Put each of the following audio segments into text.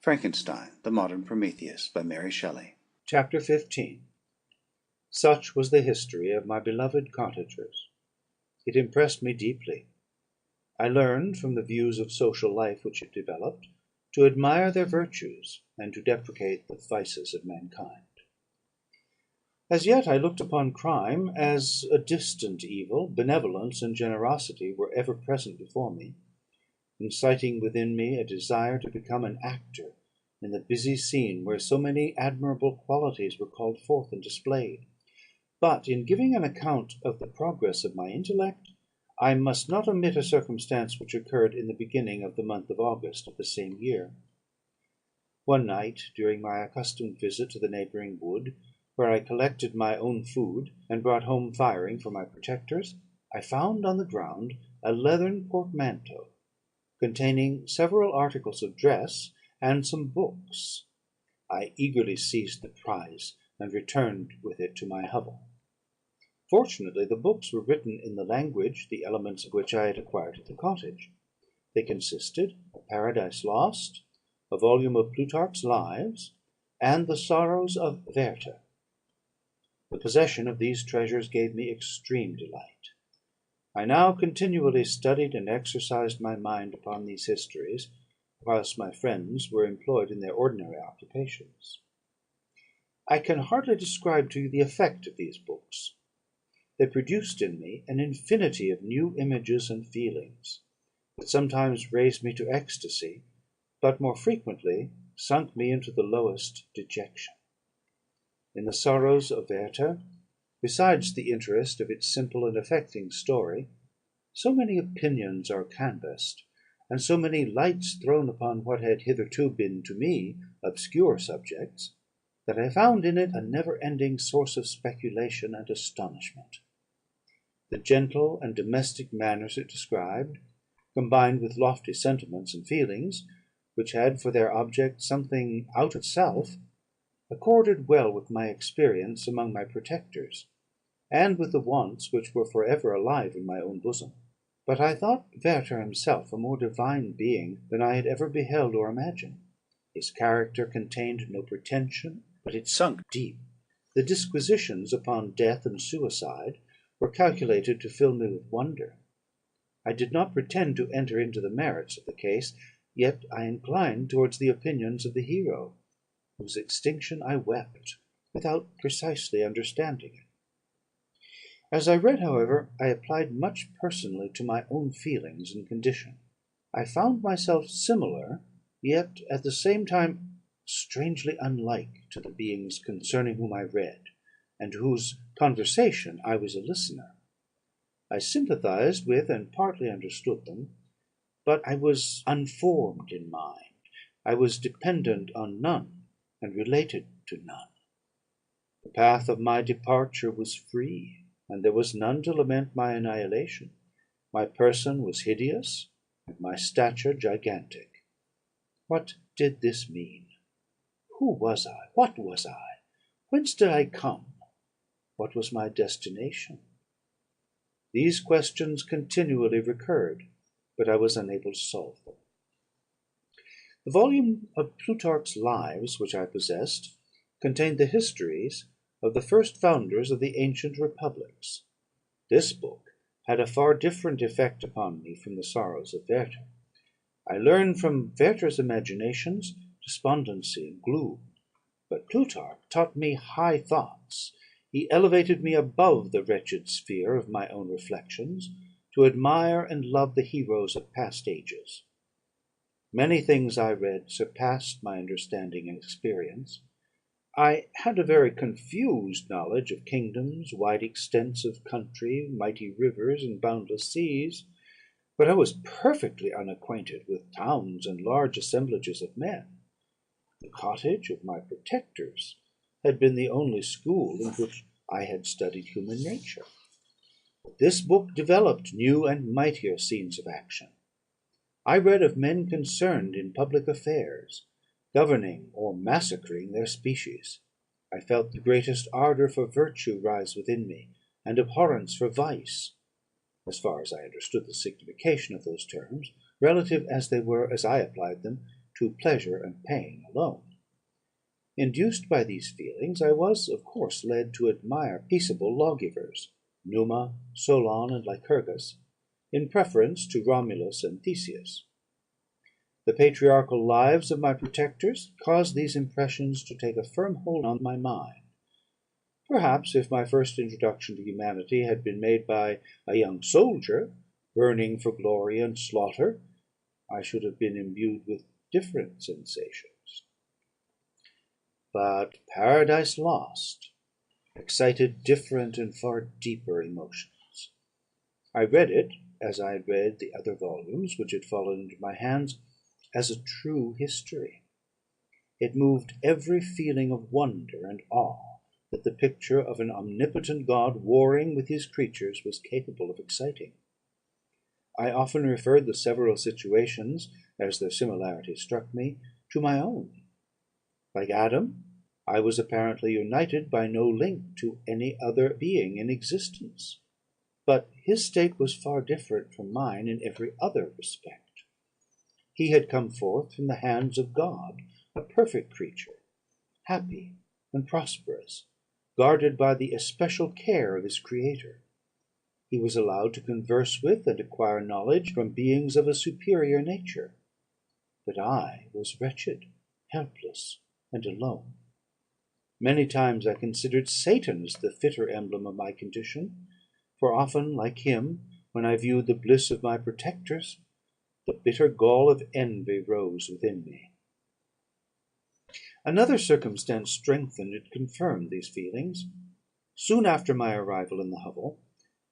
Frankenstein, the Modern Prometheus, by Mary Shelley. Chapter 15. Such was the history of my beloved cottagers. It impressed me deeply. I learned, from the views of social life which it developed, to admire their virtues and to deprecate the vices of mankind. As yet I looked upon crime as a distant evil. Benevolence and generosity were ever present before me, inciting within me a desire to become an actor in the busy scene where so many admirable qualities were called forth and displayed. But in giving an account of the progress of my intellect, I must not omit a circumstance which occurred in the beginning of the month of August of the same year. One night, during my accustomed visit to the neighbouring wood, where I collected my own food, and brought home firing for my protectors, I found on the ground a leathern portmanteau, containing several articles of dress and some books. I eagerly seized the prize, and returned with it to my hovel. Fortunately, the books were written in the language, the elements of which I had acquired at the cottage. They consisted of Paradise Lost, a volume of Plutarch's Lives, and the Sorrows of Werther. The possession of these treasures gave me extreme delight. I now continually studied and exercised my mind upon these histories, whilst my friends were employed in their ordinary occupations. I can hardly describe to you the effect of these books. They produced in me an infinity of new images and feelings, that sometimes raised me to ecstasy, but more frequently sunk me into the lowest dejection. In the Sorrows of Werther, besides the interest of its simple and affecting story, so many opinions are canvassed, and so many lights thrown upon what had hitherto been to me obscure subjects, that I found in it a never-ending source of speculation and astonishment. The gentle and domestic manners it described, combined with lofty sentiments and feelings, which had for their object something out of self, accorded well with my experience among my protectors, and with the wants which were for ever alive in my own bosom. But I thought Werther himself a more divine being than I had ever beheld or imagined. His character contained no pretension, but it sunk deep. The disquisitions upon death and suicide were calculated to fill me with wonder. I did not pretend to enter into the merits of the case, yet I inclined towards the opinions of the hero, whose extinction I wept, without precisely understanding it. As I read, however, I applied much personally to my own feelings and condition. I found myself similar, yet at the same time strangely unlike to the beings concerning whom I read, and to whose conversation I was a listener. I sympathized with and partly understood them, but I was unformed in mind. I was dependent on none, and related to none. The path of my departure was free, and there was none to lament my annihilation. My person was hideous, and my stature gigantic. What did this mean? Who was I? What was I? Whence did I come? What was my destination? These questions continually recurred, but I was unable to solve them. The volume of Plutarch's Lives which I possessed contained the histories of the first founders of the ancient republics. This book had a far different effect upon me from the Sorrows of Werther. I learned from Werther's imaginations despondency and gloom, but Plutarch taught me high thoughts. He elevated me above the wretched sphere of my own reflections, to admire and love the heroes of past ages. Many things I read surpassed my understanding and experience. I had a very confused knowledge of kingdoms, wide extents of country, mighty rivers, and boundless seas; but I was perfectly unacquainted with towns and large assemblages of men. The cottage of my protectors had been the only school in which I had studied human nature. This book developed new and mightier scenes of action. I read of men concerned in public affairs, governing or massacring their species. I felt the greatest ardour for virtue rise within me, and abhorrence for vice, as far as I understood the signification of those terms, relative as they were, as I applied them, to pleasure and pain alone. Induced by these feelings, I was, of course, led to admire peaceable lawgivers, Numa, Solon, and Lycurgus, in preference to Romulus and Theseus. The patriarchal lives of my protectors caused these impressions to take a firm hold on my mind. Perhaps if my first introduction to humanity had been made by a young soldier, burning for glory and slaughter, I should have been imbued with different sensations. But Paradise Lost excited different and far deeper emotions. I read it, as I had read the other volumes which had fallen into my hands, as a true history. It moved every feeling of wonder and awe that the picture of an omnipotent God warring with his creatures was capable of exciting. I often referred the several situations, as their similarities struck me, to my own. Like Adam, I was apparently united by no link to any other being in existence, but his state was far different from mine in every other respect. He had come forth from the hands of God, a perfect creature, happy and prosperous, guarded by the especial care of his Creator. He was allowed to converse with and acquire knowledge from beings of a superior nature. But I was wretched, helpless, and alone. Many times I considered Satan as the fitter emblem of my condition, for often, like him, when I viewed the bliss of my protectors, the bitter gall of envy rose within me. Another circumstance strengthened and confirmed these feelings. Soon after my arrival in the hovel,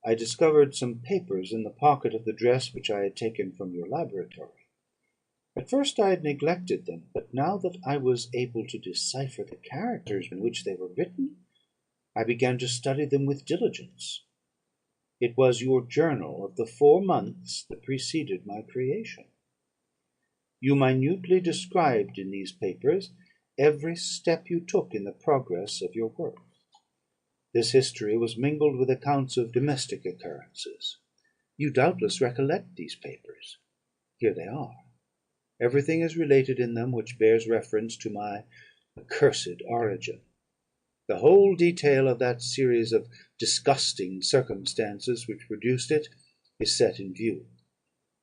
I discovered some papers in the pocket of the dress which I had taken from your laboratory. At first I had neglected them, but now that I was able to decipher the characters in which they were written, I began to study them with diligence. It was your journal of the 4 months that preceded my creation. You minutely described in these papers every step you took in the progress of your work. This history was mingled with accounts of domestic occurrences. You doubtless recollect these papers. Here they are. Everything is related in them which bears reference to my accursed origin. The whole detail of that series of disgusting circumstances which produced it is set in view.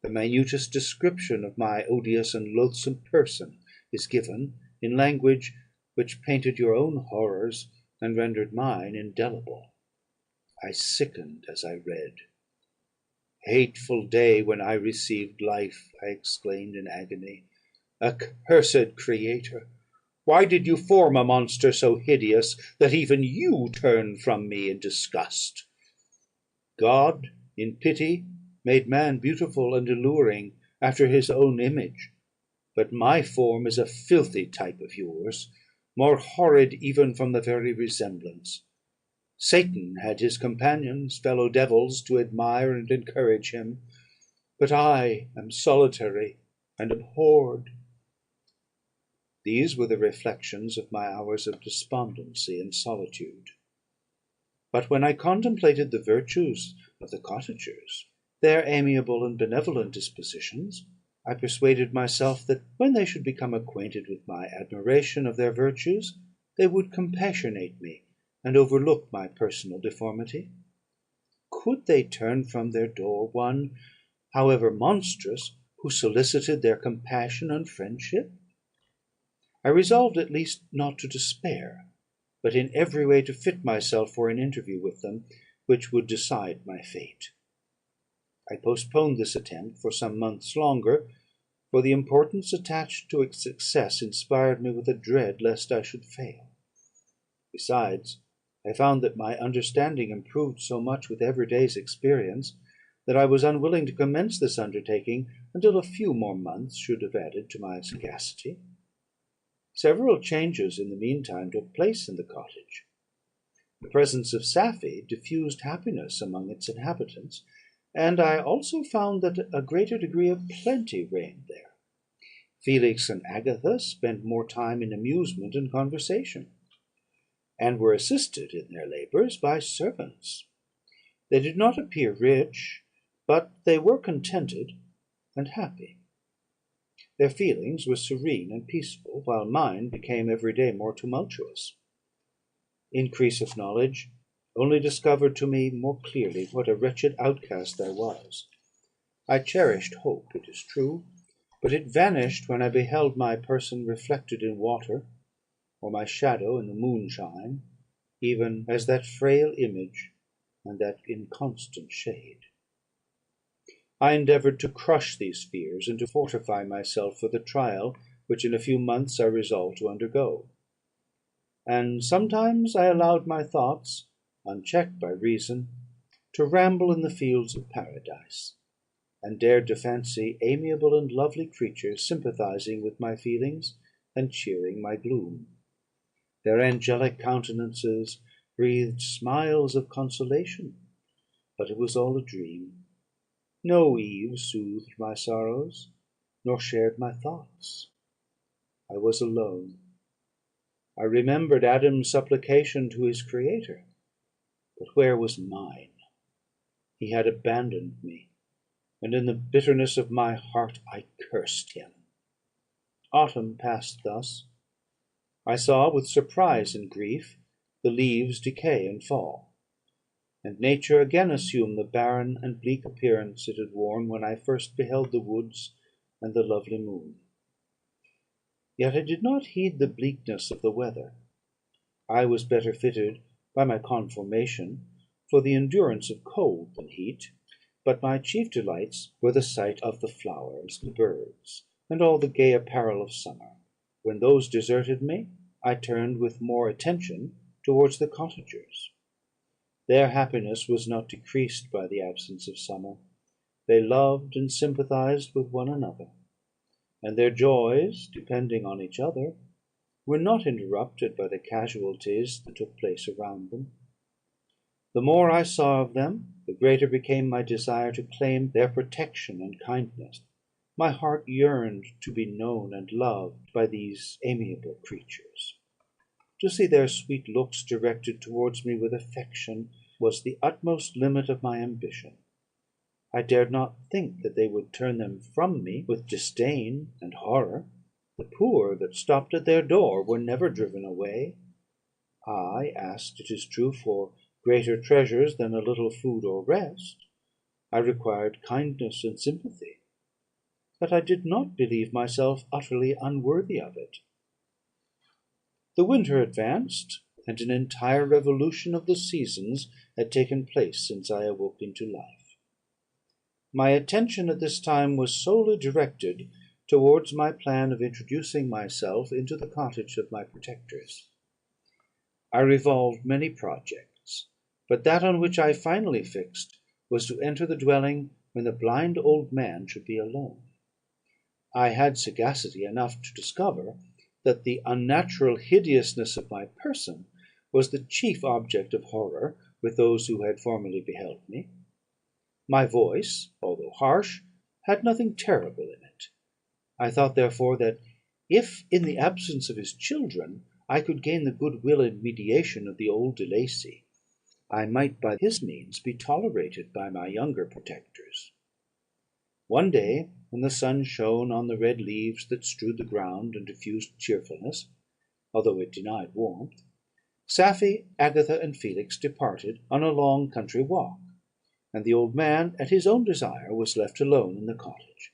The minutest description of my odious and loathsome person is given in language which painted your own horrors and rendered mine indelible. I sickened as I read. "Hateful day when I received life!" I exclaimed in agony. "Accursed Creator! Why did you form a monster so hideous that even you turn from me in disgust? God, in pity, made man beautiful and alluring after his own image; but my form is a filthy type of yours, more horrid even from the very resemblance. Satan had his companions, fellow devils, to admire and encourage him; but I am solitary and abhorred." These were the reflections of my hours of despondency and solitude. But when I contemplated the virtues of the cottagers, their amiable and benevolent dispositions, I persuaded myself that when they should become acquainted with my admiration of their virtues, they would compassionate me and overlook my personal deformity. Could they turn from their door one, however monstrous, who solicited their compassion and friendship? I resolved at least not to despair, but in every way to fit myself for an interview with them, which would decide my fate. I postponed this attempt for some months longer, for the importance attached to its success inspired me with a dread lest I should fail. Besides, I found that my understanding improved so much with every day's experience, that I was unwilling to commence this undertaking until a few more months should have added to my sagacity. Several changes in the meantime took place in the cottage. The presence of Safie diffused happiness among its inhabitants, and I also found that a greater degree of plenty reigned there. Felix and Agatha spent more time in amusement and conversation, and were assisted in their labours by servants. They did not appear rich, but they were contented and happy. Their feelings were serene and peaceful, while mine became every day more tumultuous. Increase of knowledge only discovered to me more clearly what a wretched outcast I was. I cherished hope, it is true, but it vanished when I beheld my person reflected in water, or my shadow in the moonshine, even as that frail image and that inconstant shade. I endeavoured to crush these fears, and to fortify myself for the trial which in a few months I resolved to undergo. And sometimes I allowed my thoughts, unchecked by reason, to ramble in the fields of paradise, and dared to fancy amiable and lovely creatures sympathizing with my feelings and cheering my gloom. Their angelic countenances breathed smiles of consolation, but it was all a dream. No Eve soothed my sorrows, nor shared my thoughts. I was alone. I remembered Adam's supplication to his Creator, but where was mine? He had abandoned me, and in the bitterness of my heart I cursed him. Autumn passed thus. I saw with surprise and grief the leaves decay and fall, and nature again assumed the barren and bleak appearance it had worn when I first beheld the woods and the lovely moon. Yet I did not heed the bleakness of the weather. I was better fitted by my conformation for the endurance of cold than heat, but my chief delights were the sight of the flowers, the birds, and all the gay apparel of summer. When those deserted me, I turned with more attention towards the cottagers. Their happiness was not decreased by the absence of summer. They loved and sympathized with one another, and their joys, depending on each other, were not interrupted by the casualties that took place around them. The more I saw of them, the greater became my desire to claim their protection and kindness. My heart yearned to be known and loved by these amiable creatures. To see their sweet looks directed towards me with affection was the utmost limit of my ambition. I dared not think that they would turn them from me with disdain and horror. The poor that stopped at their door were never driven away. I asked, it is true, for greater treasures than a little food or rest. I required kindness and sympathy, but I did not believe myself utterly unworthy of it. The winter advanced, and an entire revolution of the seasons had taken place since I awoke into life. My attention at this time was solely directed towards my plan of introducing myself into the cottage of my protectors. I revolved many projects, but that on which I finally fixed was to enter the dwelling when the blind old man should be alone. I had sagacity enough to discover that the unnatural hideousness of my person was the chief object of horror with those who had formerly beheld me. My voice, although harsh, had nothing terrible in it. I thought, therefore, that if, in the absence of his children, I could gain the good will and mediation of the old De Lacey, I might by his means be tolerated by my younger protectors. One day, when the sun shone on the red leaves that strewed the ground and diffused cheerfulness, although it denied warmth, Safie, Agatha, and Felix departed on a long country walk, and the old man, at his own desire, was left alone in the cottage.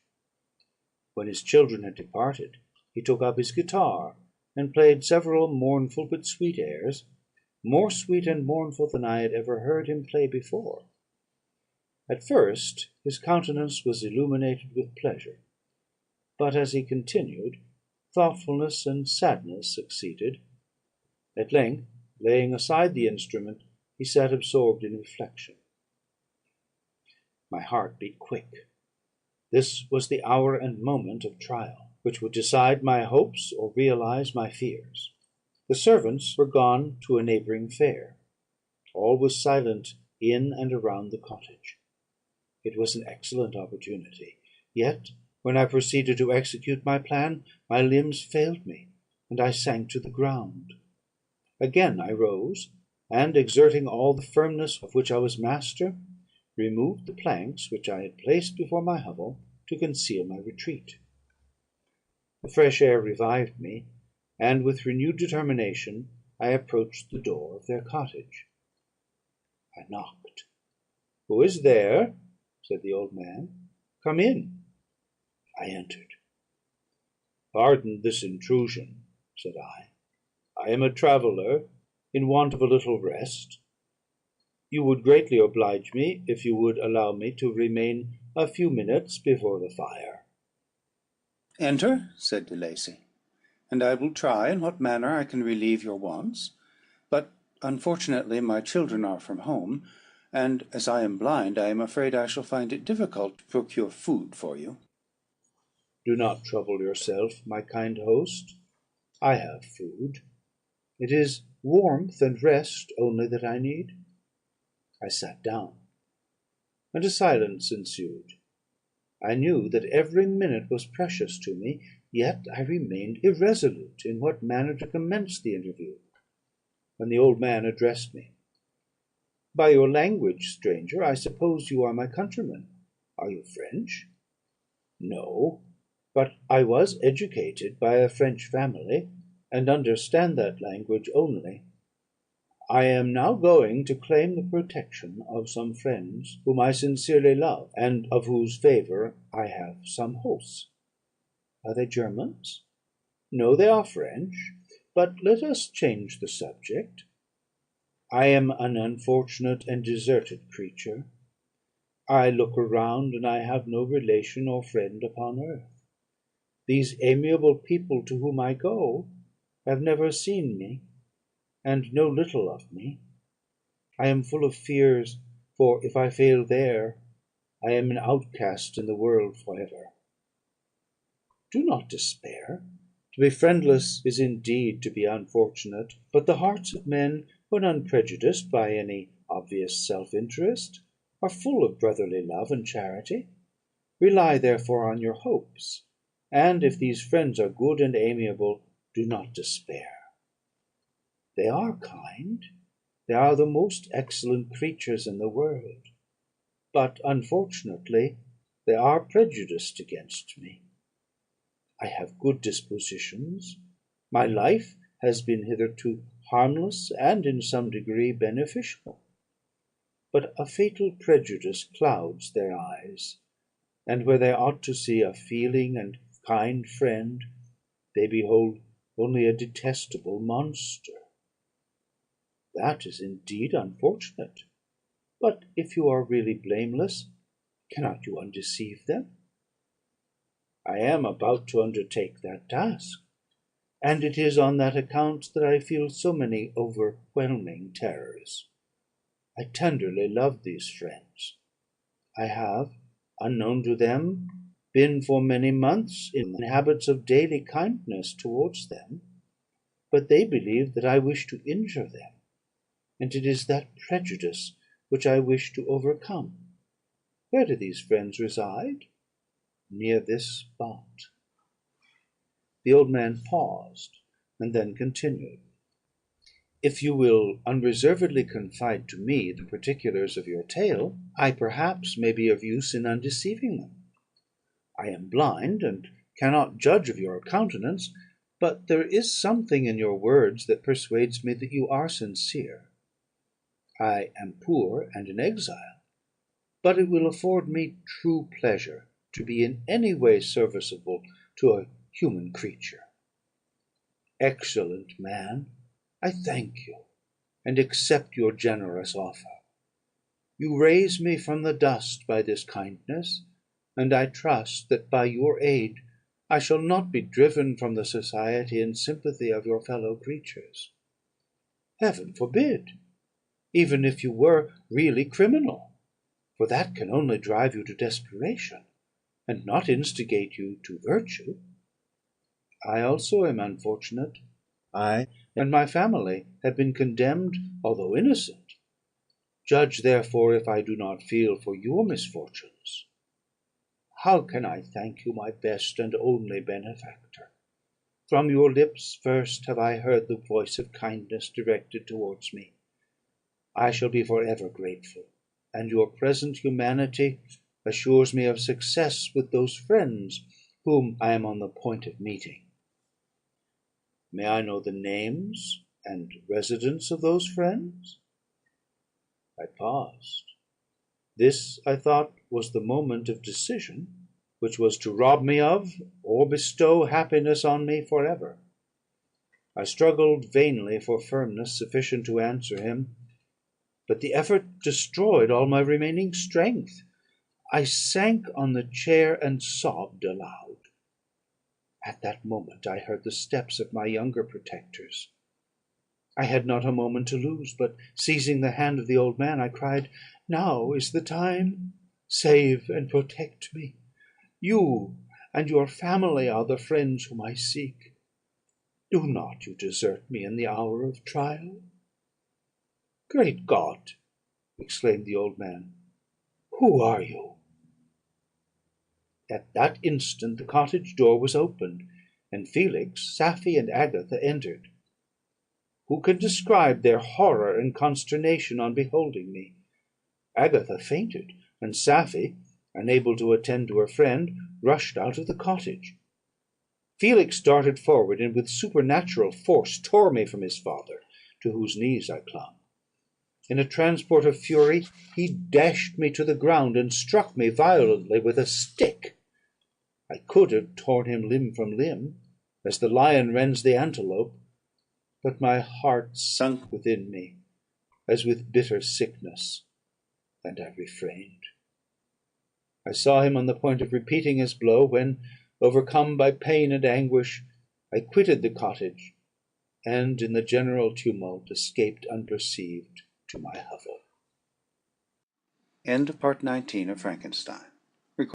When his children had departed, he took up his guitar, and played several mournful but sweet airs, more sweet and mournful than I had ever heard him play before. At first his countenance was illuminated with pleasure, but as he continued, thoughtfulness and sadness succeeded. At length, laying aside the instrument, he sat absorbed in reflection. My heart beat quick. This was the hour and moment of trial, which would decide my hopes or realize my fears. The servants were gone to a neighbouring fair. All was silent in and around the cottage. It was an excellent opportunity. Yet, when I proceeded to execute my plan, my limbs failed me, and I sank to the ground. Again I rose, and, exerting all the firmness of which I was master, removed the planks which I had placed before my hovel to conceal my retreat. The fresh air revived me, and with renewed determination I approached the door of their cottage. I knocked. "Who is there?" said the old man. "Come in." I entered. "Pardon this intrusion," said I. "I am a traveller in want of a little rest. You would greatly oblige me if you would allow me to remain a few minutes before the fire." "Enter," said De Lacy, "and I will try in what manner I can relieve your wants. But unfortunately my children are from home, and as I am blind, I am afraid I shall find it difficult to procure food for you." "Do not trouble yourself, my kind host. I have food. It is warmth and rest only that I need." I sat down, and a silence ensued. I knew that every minute was precious to me, yet I remained irresolute in what manner to commence the interview, when the old man addressed me. "By your language, stranger, I suppose you are my countryman. Are you French?" "No, but I was educated by a French family, and understand that language only. I am now going to claim the protection of some friends whom I sincerely love, and of whose favour I have some hopes." "Are they Germans?" "No, they are French. But let us change the subject. I am an unfortunate and deserted creature. I look around, and I have no relation or friend upon earth. These amiable people to whom I go have never seen me, and know little of me. I am full of fears, for if I fail there, I am an outcast in the world for ever." "Do not despair. To be friendless is indeed to be unfortunate; but the hearts of men, when unprejudiced by any obvious self-interest, are full of brotherly love and charity. Rely therefore on your hopes, and if these friends are good and amiable, do not despair. They are kind, they are the most excellent creatures in the world; but unfortunately they are prejudiced against me. I have good dispositions; my life has been hitherto harmless, and in some degree beneficial; but a fatal prejudice clouds their eyes, and where they ought to see a feeling and kind friend, they behold only a detestable monster. That is indeed unfortunate; but if you are really blameless, cannot you undeceive them? I am about to undertake that task, and it is on that account that I feel so many overwhelming terrors. I tenderly love these friends. I have, unknown to them, been for many months in habits of daily kindness towards them; but they believe that I wish to injure them, and it is that prejudice which I wish to overcome. Where do these friends reside? Near this spot." The old man paused, and then continued: "If you will unreservedly confide to me the particulars of your tale, I perhaps may be of use in undeceiving them. I am blind, and cannot judge of your countenance; but there is something in your words that persuades me that you are sincere. I am poor and in exile, but it will afford me true pleasure to be in any way serviceable to a human creature. Excellent man, I thank you, and accept your generous offer. You raise me from the dust by this kindness, and I trust that by your aid I shall not be driven from the society and sympathy of your fellow creatures. Heaven forbid! Even if you were really criminal, for that can only drive you to desperation, and not instigate you to virtue. I also am unfortunate. I and my family have been condemned, although innocent. Judge therefore if I do not feel for your misfortunes. How can I thank you, my best and only benefactor? From your lips first have I heard the voice of kindness directed towards me. I shall be for ever grateful, and your present humanity assures me of success with those friends whom I am on the point of meeting. May I know the names and residence of those friends?" I paused. This, I thought, was the moment of decision, which was to rob me of, or bestow happiness on me for ever. I struggled vainly for firmness sufficient to answer him, but the effort destroyed all my remaining strength. I sank on the chair and sobbed aloud. At that moment I heard the steps of my younger protectors. I had not a moment to lose, but, seizing the hand of the old man, I cried, "Now is the time. Save and protect me. You and your family are the friends whom I seek. Do not you desert me in the hour of trial." "Great God!" exclaimed the old man, "who are you?" At that instant the cottage door was opened, and Felix, Safie, and Agatha entered. Who can describe their horror and consternation on beholding me? Agatha fainted, and Safie, unable to attend to her friend, rushed out of the cottage. Felix darted forward, and with supernatural force tore me from his father, to whose knees I clung. In a transport of fury, he dashed me to the ground, and struck me violently with a stick. I could have torn him limb from limb, as the lion rends the antelope, but my heart sunk within me, as with bitter sickness, and I refrained. I saw him on the point of repeating his blow, when, overcome by pain and anguish, I quitted the cottage, and in the general tumult escaped unperceived to my hovel. End of Part 19 of Frankenstein.